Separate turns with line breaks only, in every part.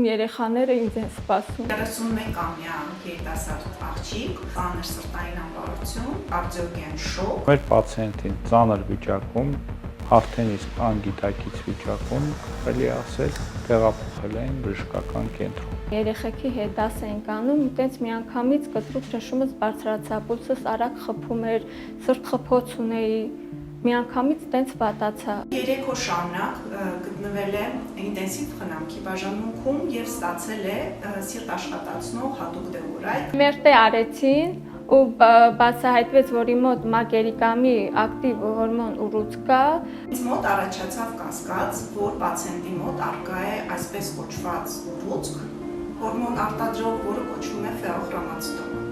Երեխաները ինձ են սպասում։
31-ամյա երիտասարդ աղջիկ, ծանր սրտային անվարություն, կարդիոգեն շոկ։
Մեր պացիենտին ծանր վիճակում, արդեն իսկ անգիտակից վիճակում, կարելի ասել, տեղափոխել էին բժշկական կենտրոն։
Երեխեքի հետ դաս ենք անում, այտենց միանգամից կտրուկ ճնշումս բարձրացավ, պուլսս արագ խփում էր, սրտխփոց ունեի, միանգամից այտենց վատացա։
3 օր շարունակ գտնվել է ինտենսիվ խնամքի բաժանմունքում եւ ստացել է սիրտ աշխատացնող հատուկ դեղորայք։
Մերտե արեցին ու բացահայտվեց, որ իմ մոտ մագերիկամի ակտիվ հորմոն ուռուցք կա։
Ինձ մոտ առաջացավ կասկած, որ պացիենտի մոտ առկա է այսպես կոչված ուռուցք, հորմոն արտադրող, որը կոչվում է ֆեոխրամացիտոմա։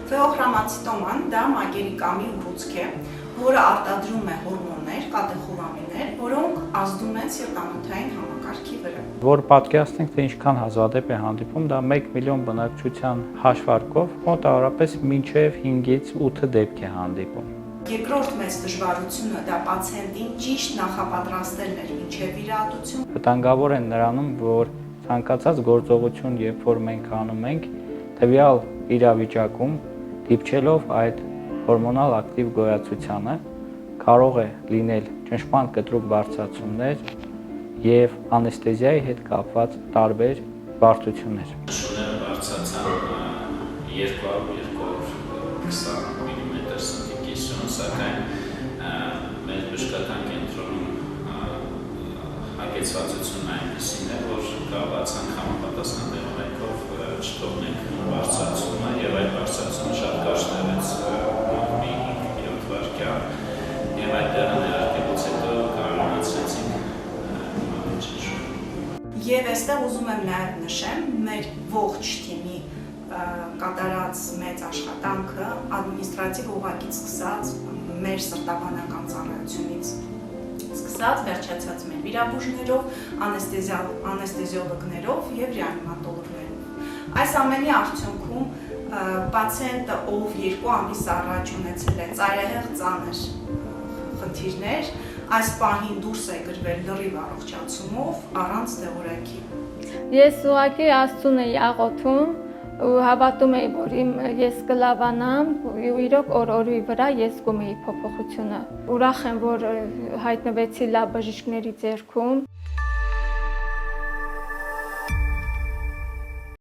Ֆեոխրամացիտոման դա մագերիկամի ուռուցք է, որը արտադրում է հորմոններ, կատեխոլամիններ, որոնք ազդում են սիրտանոթային համակարգի վրա։
Որ պատկերացնենք, թե ինչքան հազվադեպ է հանդիպում, դա 1 միլիոն բնակչության հաշվարկով մոտավորապես մինչև 5-ից 8 դեպք է հանդիպում։
Երկրորդ մեծ դժվարությունը դա պացիենտին ճիշտ նախապատրաստելն էր մինչև վիրահատություն։
Վտանգավոր են նրանում, որ ցանկացած գործողություն, երբ որ մենք անում ենք, տվյալ իրավիճակում դիպչելով այդ հորմոնալ ակտիվ գոյացությանը կարող է լինել ճնշման կտրուկ բարձրացումներ եւ անեստեզիայի հետ կապված տարբեր բարդություններ։
Շուները բարձրացան 200-220 մմ սնտիկություն, սակայն մեր բժշկական կենտրոնում հագեցվածությունն այնպիսին է, որ կարողացանք համապատասխան դեղորայքով չթողնենք բարձրացումը եւ այդ բարձրացումը շատ կարճ տևեց մի 5-7 վայրկյան եւ այդտեղ ներարկելուց հետո կարողացանք
Եվ այստեղ ուզում եմ նաև նշեմ մեր ողջ թիմի կատարած մեծ աշխատանքը ադմինիստրատիվ ուղղակից սկսած մեր սրտաբանական ծառայությունից սկսած վերջացած մեր վիրաբույժներով, անեստեզիոլոգներով եւ ռեանիմատոլոգներով։ Այս ամենի արդյունքում պացիենտը, ով 2 ամիս առաջ ունեցել է ծայրահեղ ծանր խնդիրներ, այս պահին դուրս է գրվել լրիվ առողջացումով առանց դեղորայքի։
Ես ուղղակի Աստծուն էի աղոթում ու հավատում էի, որ ես կլավանամ ու իրոք օր-օրի վրա ես զգում էի փոփոխությունը։ Ուրախ եմ, որ հայտնվեցի լավ բժիշկների ձեռքում։